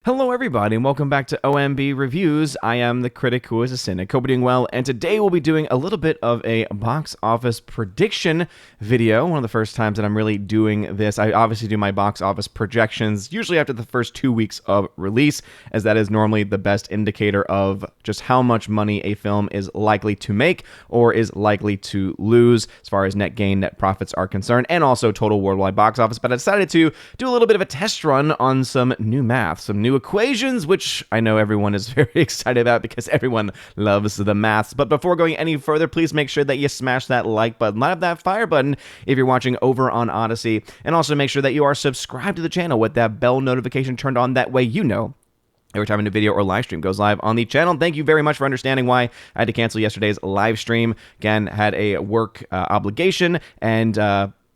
Hello everybody and welcome back to OMB Reviews. I am the critic who is a cynic. Hope you're doing well, and today we'll be doing a little bit of a box office prediction video. One of the first times that I'm really doing this. I obviously do my box office projections usually after the first 2 weeks of release, as that is normally the best indicator of just how much money a film is likely to make or is likely to lose as far as net gain, net profits are concerned, and also total worldwide box office. But I decided to do a little bit of a test run on some new math, some new equations, which I know everyone is very excited about because everyone loves the maths. But before going any further, please make sure that you smash that like button, light up that fire button if you're watching over on Odyssey, and also make sure that you are subscribed to the channel with that bell notification turned on. That way you know every time a new video or live stream goes live on the channel. Thank you very much for understanding why I had to cancel yesterday's live stream. Again, had a work obligation, and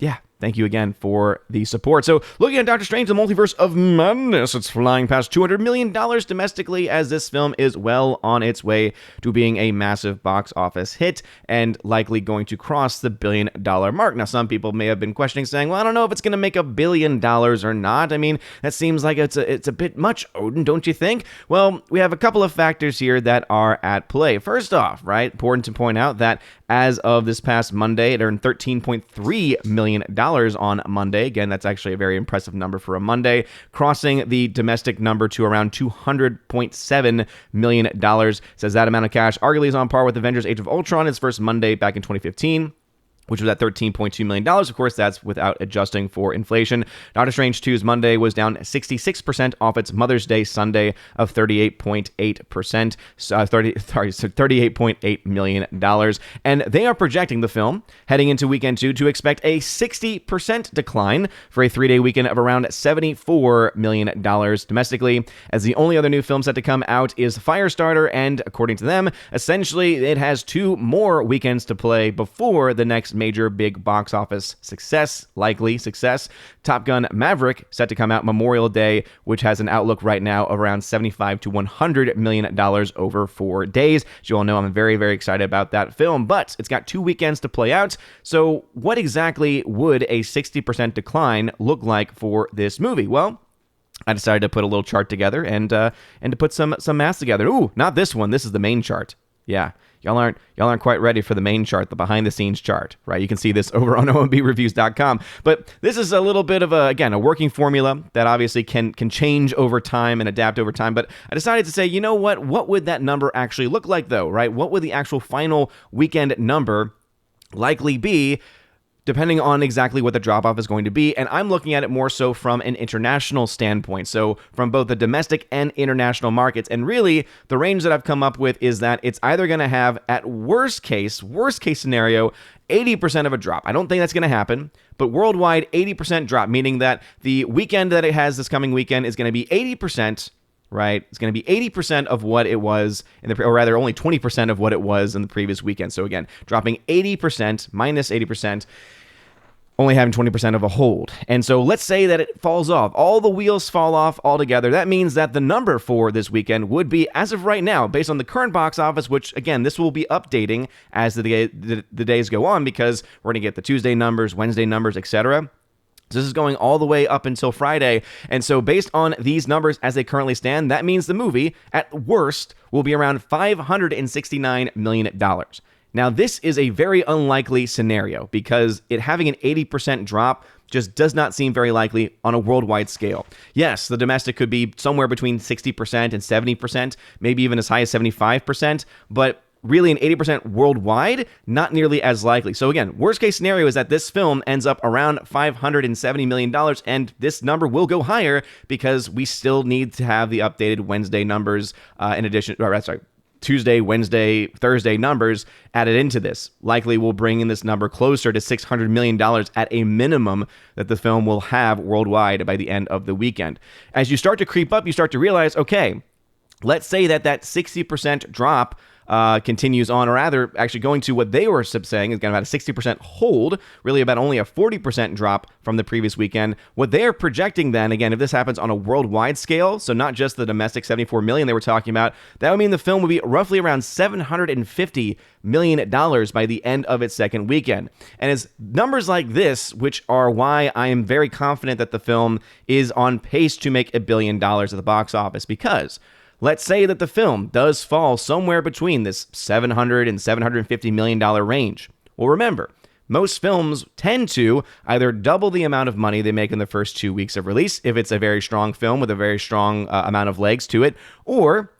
yeah, thank you again for the support. So, looking at Doctor Strange, the Multiverse of Madness, it's flying past $200 million domestically as this film is well on its way to being a massive box office hit and likely going to cross the $1 billion mark. Now, some people may have been questioning, saying, well, I don't know if it's going to make $1 billion or not. I mean, that seems like it's a bit much, Odin, don't you think? Well, we have a couple of factors here that are at play. First off, right, important to point out that as of this past Monday, it earned $13.3 million on Monday. Again, that's actually a very impressive number for a Monday, crossing the domestic number to around $200.7 million. Says that amount of cash arguably is on par with Avengers Age of Ultron, its first Monday back in 2015. Which was at $13.2 million. Of course, that's without adjusting for inflation. Doctor Strange 2's Monday was down 66% off its Mother's Day Sunday of 38.8%, $38.8 million. And they are projecting the film, heading into weekend 2, to expect a 60% decline for a 3-day weekend of around $74 million domestically, as the only other new film set to come out is Firestarter, and according to them, essentially it has 2 more weekends to play before the next major big box office likely success. Top Gun Maverick, set to come out Memorial Day, which has an outlook right now of around $75 to $100 million over 4 days. As you all know, I'm very, very excited about that film, but it's got 2 weekends to play out. So what exactly would a 60% decline look like for this movie? Well, I decided to put a little chart together and to put some math together. Ooh, not this one. This is the main chart. Yeah. Y'all aren't quite ready for the main chart, the behind-the-scenes chart, right? You can see this over on OMBReviews.com. But this is a little bit of a working formula that obviously can change over time and adapt over time. But I decided to say, you know what? What would that number actually look like, though, right? What would the actual final weekend number likely be, depending on exactly what the drop-off is going to be? And I'm looking at it more so from an international standpoint, so from both the domestic and international markets. And really, the range that I've come up with is that it's either going to have, at worst case scenario, 80% of a drop. I don't think that's going to happen, but worldwide, 80% drop, meaning that the weekend that it has this coming weekend is going to be 80%, right? It's going to be 80% of what it was, or rather only 20% of what it was in the previous weekend. So again, dropping 80%, minus 80%, only having 20% of a hold. And so let's say that it falls off. All the wheels fall off altogether. That means that the number for this weekend would be, as of right now, based on the current box office, which, again, this will be updating as the days go on, because we're going to get the Tuesday numbers, Wednesday numbers, etc. So this is going all the way up until Friday. And so based on these numbers as they currently stand, that means the movie, at worst, will be around $569 million. Now, this is a very unlikely scenario because it having an 80% drop just does not seem very likely on a worldwide scale. Yes, the domestic could be somewhere between 60% and 70%, maybe even as high as 75%, but really an 80% worldwide, not nearly as likely. So again, worst case scenario is that this film ends up around $570 million, and this number will go higher because we still need to have the updated Wednesday numbers in addition, Tuesday, Wednesday, Thursday numbers added into this. Likely will bring in this number closer to $600 million at a minimum that the film will have worldwide by the end of the weekend. As you start to creep up, you start to realize, okay, let's say that 60% drop continues on, or rather, actually going to what they were saying is about a 60% hold, really about only a 40% drop from the previous weekend. What they are projecting then, again, if this happens on a worldwide scale, so not just the domestic 74 million they were talking about, that would mean the film would be roughly around $750 million by the end of its second weekend. And it's numbers like this which are why I am very confident that the film is on pace to make $1 billion at the box office, because let's say that the film does fall somewhere between this $700 and $750 million range. Well, remember, most films tend to either double the amount of money they make in the first 2 weeks of release, if it's a very strong film with a very strong amount of legs to it, or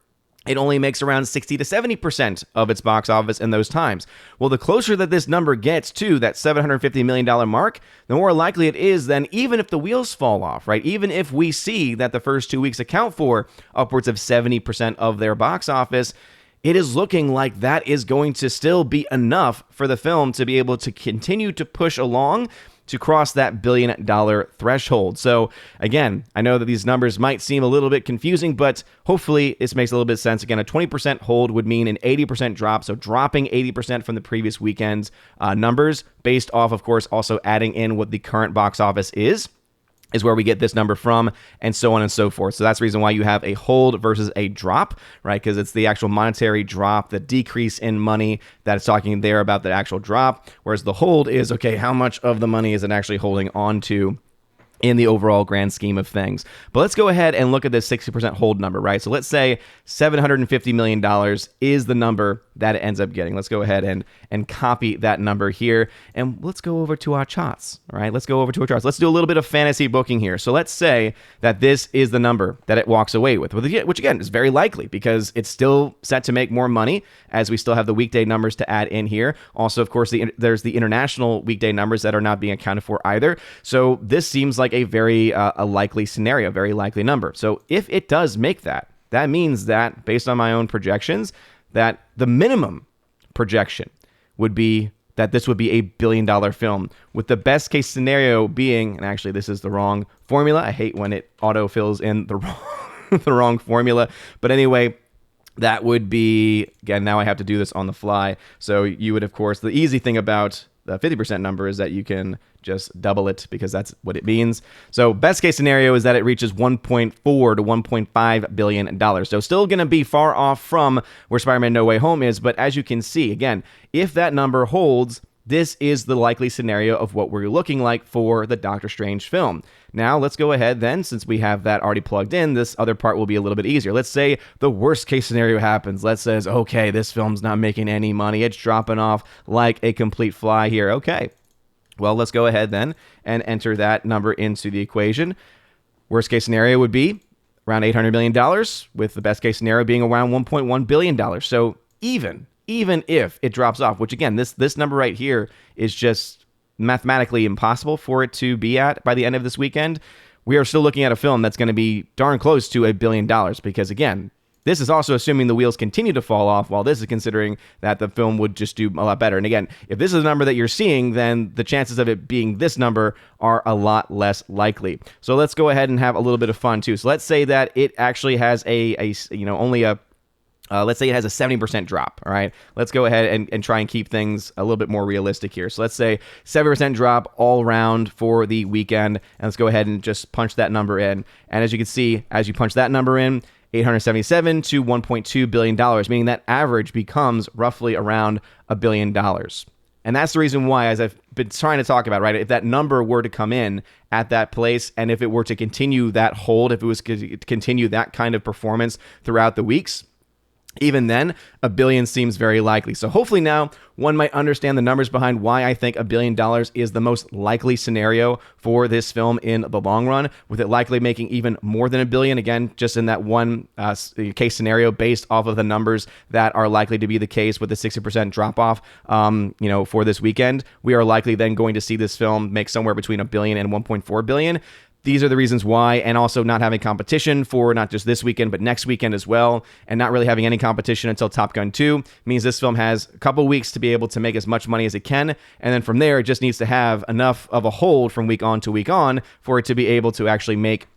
it only makes around 60 to 70% of its box office in those times. Well, the closer that this number gets to that $750 million mark, the more likely it is then, even if the wheels fall off, right? Even if we see that the first 2 weeks account for upwards of 70% of their box office, it is looking like that is going to still be enough for the film to be able to continue to push along to cross that $1 billion threshold. So again, I know that these numbers might seem a little bit confusing, but hopefully this makes a little bit of sense. Again, a 20% hold would mean an 80% drop, so dropping 80% from the previous weekend's numbers, based off, of course, also adding in what the current box office is where we get this number from, and so on and so forth. So that's the reason why you have a hold versus a drop, right? Because it's the actual monetary drop, the decrease in money that it's talking there about the actual drop, whereas the hold is, okay, how much of the money is it actually holding on to in the overall grand scheme of things. But let's go ahead and look at this 60% hold number, right? So let's say $750 million is the number that it ends up getting. Let's go ahead and copy that number here, and let's go over to our charts, all right? Let's go over to our charts. Let's do a little bit of fantasy booking here. So let's say that this is the number that it walks away with, which again is very likely because it's still set to make more money, as we still have the weekday numbers to add in here. Also, of course, there's the international weekday numbers that are not being accounted for either. So this seems like a very a likely scenario, very likely number. So if it does make that, that means that, based on my own projections, that the minimum projection would be that this would be a $1 billion film, with the best case scenario being, and actually this is the wrong formula. I hate when it auto-fills in the wrong, the wrong formula. But anyway, that would be, again, now I have to do this on the fly. So you would, of course, the easy thing about the 50% number is that you can just double it, because that's what it means. So best case scenario is that it reaches $1.4 to $1.5 billion. So still going to be far off from where Spider-Man No Way Home is. But as you can see, again, if that number holds, this is the likely scenario of what we're looking like for the Doctor Strange film. Now, let's go ahead then, since we have that already plugged in, this other part will be a little bit easier. Let's say the worst case scenario happens. Let's say, okay, this film's not making any money. It's dropping off like a complete fly here. Okay, well, let's go ahead then and enter that number into the equation. Worst case scenario would be around $800 million, with the best case scenario being around $1.1 billion. So even if it drops off, which again, this number right here is just mathematically impossible for it to be at by the end of this weekend, we are still looking at a film that's going to be darn close to $1 billion, because again, this is also assuming the wheels continue to fall off, while this is considering that the film would just do a lot better. And again, if this is a number that you're seeing, then the chances of it being this number are a lot less likely. So let's go ahead and have a little bit of fun too. So let's say that it actually has let's say it has a 70% drop, all right? Let's go ahead and try and keep things a little bit more realistic here. So let's say 70% drop all around for the weekend, and let's go ahead and just punch that number in. And as you can see, as you punch that number in, $877 to $1.2 billion, meaning that average becomes roughly around $1 billion. And that's the reason why, as I've been trying to talk about, right, if that number were to come in at that place, and if it were to continue that hold, if it was to continue that kind of performance throughout the weeks, even then, $1 billion seems very likely. So hopefully now one might understand the numbers behind why I think $1 billion is the most likely scenario for this film in the long run, with it likely making even more than $1 billion, again, just in that one case scenario based off of the numbers that are likely to be the case with the 60% drop-off for this weekend. We are likely then going to see this film make somewhere between $1 billion and $1.4 billion. These are the reasons why, and also not having competition for not just this weekend, but next weekend as well, and not really having any competition until Top Gun 2 means this film has a couple weeks to be able to make as much money as it can, and then from there, it just needs to have enough of a hold from week on to week on for it to be able to actually make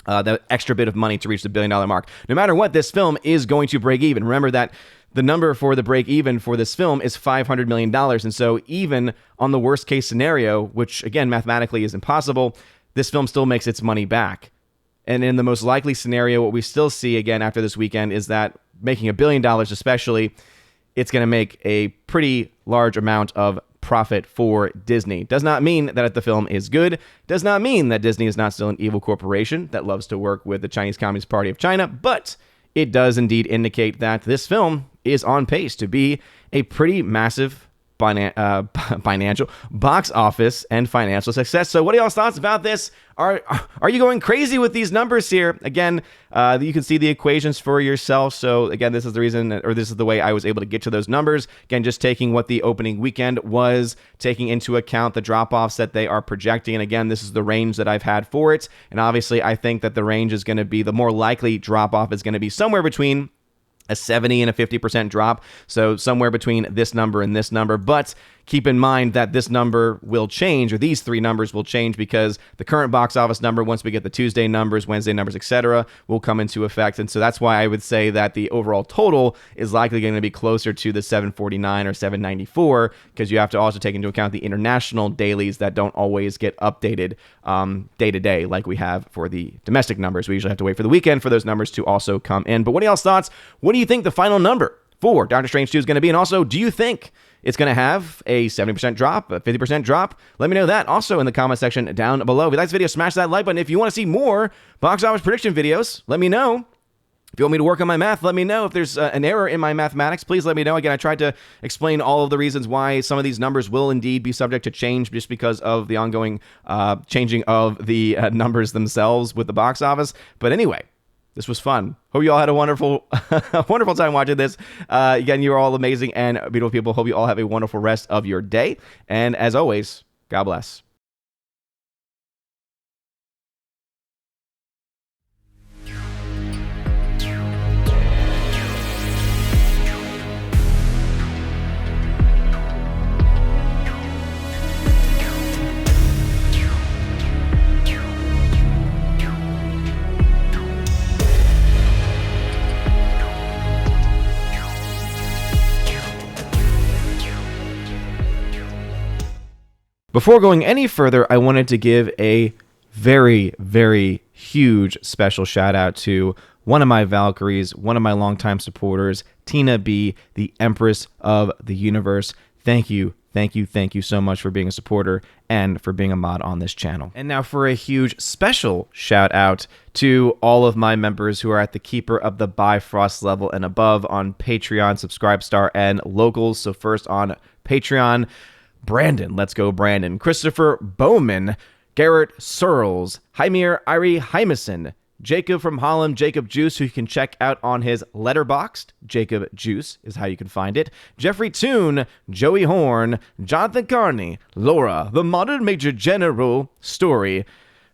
the extra bit of money to reach the $1 billion mark. No matter what, this film is going to break even. Remember that the number for the break even for this film is $500 million. And so even on the worst case scenario, which again, mathematically is impossible, this film still makes its money back. And in the most likely scenario, what we still see again after this weekend is that making $1 billion especially, it's going to make a pretty large amount of profit for Disney. Does not mean that the film is good. Does not mean that Disney is not still an evil corporation that loves to work with the Chinese Communist Party of China, but it does indeed indicate that this film is on pace to be a pretty massive financial box office and financial success. So what are y'all's thoughts about this? Are you going crazy with these numbers here? Again, you can see the equations for yourself. So again, this is the reason, or this is the way I was able to get to those numbers. Again, just taking what the opening weekend was, taking into account the drop-offs that they are projecting. And again, this is the range that I've had for it. And obviously, I think that the range is going to be, the more likely drop-off is going to be somewhere between a 70 and a 50% drop. So somewhere between this number and this number. But keep in mind that this number will change, or these three numbers will change, because the current box office number, once we get the Tuesday numbers, Wednesday numbers, etc., will come into effect. And so that's why I would say that the overall total is likely going to be closer to the 749 or 794, because you have to also take into account the international dailies that don't always get updated day to day like we have for the domestic numbers. We usually have to wait for the weekend for those numbers to also come in. But what are y'all's thoughts? What do you think the final number for Doctor Strange 2 is going to be? And also, do you think it's going to have a 70% drop, a 50% drop? Let me know that also in the comment section down below. If you like this video, smash that like button. If you want to see more box office prediction videos, let me know. If you want me to work on my math, let me know. If there's an error in my mathematics, please let me know. Again, I tried to explain all of the reasons why some of these numbers will indeed be subject to change just because of the ongoing changing of the numbers themselves with the box office. But anyway, this was fun. Hope you all had a wonderful, wonderful time watching this. Again, you're all amazing and beautiful people. Hope you all have a wonderful rest of your day. And as always, God bless. Before going any further, I wanted to give a very, very huge special shout out to one of my Valkyries, one of my longtime supporters, Tina B, the Empress of the Universe. Thank you. Thank you, thank you so much for being a supporter and for being a mod on this channel. And now for a huge special shout out to all of my members who are at the Keeper of the Bifrost level and above on Patreon, Subscribestar, and Locals. So first on Patreon, Brandon, let's go Brandon, Christopher Bowman, Garrett Searles, Hymir Irie Hymason, Jacob from Holland, Jacob Juice, who you can check out on his Letterboxd. Jacob Juice is how you can find it. Jeffrey Toon, Joey Horn, Jonathan Carney, Laura, the Modern Major General, Story,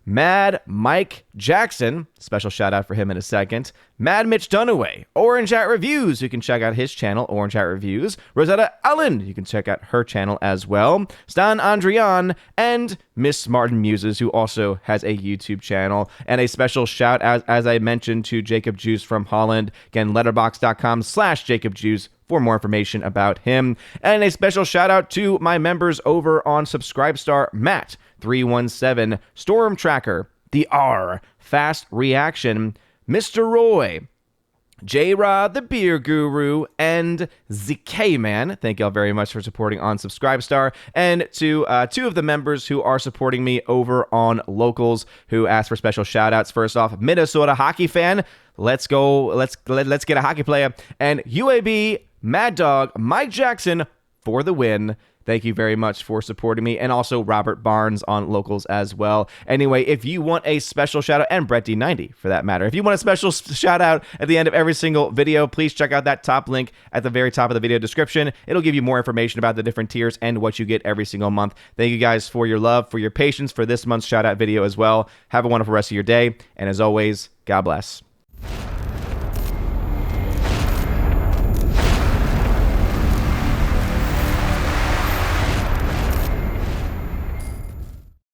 Mad Mike Jackson, special shout out for him in a second, Mad Mitch Dunaway, Orange Hat Reviews, you can check out his channel, Orange Hat Reviews, Rosetta Allen, you can check out her channel as well, Stan Andrian, and Miss Martin Muses, who also has a YouTube channel, and a special shout out, as I mentioned, to Jacob Juice from Holland, again, letterboxd.com/Jacob Juice for more information about him, and a special shout out to my members over on Subscribestar, Matt 317, Storm Tracker, The R, Fast Reaction, Mr. Roy, J-Rod, the Beer Guru, and ZK Man. Thank y'all very much for supporting on Subscribestar. And to two of the members who are supporting me over on Locals, who asked for special shout-outs. First off, Minnesota hockey fan. Let's go. Let's get a hockey player. And UAB, Mad Dog, Mike Jackson for the win. Thank you very much for supporting me, and also Robert Barnes on Locals as well. Anyway, if you want a special shout out, and Brett D90 for that matter, if you want a special shout out at the end of every single video, please check out that top link at the very top of the video description. It'll give you more information about the different tiers and what you get every single month. Thank you guys for your love, for your patience, for this month's shout out video as well. Have a wonderful rest of your day, and as always, God bless.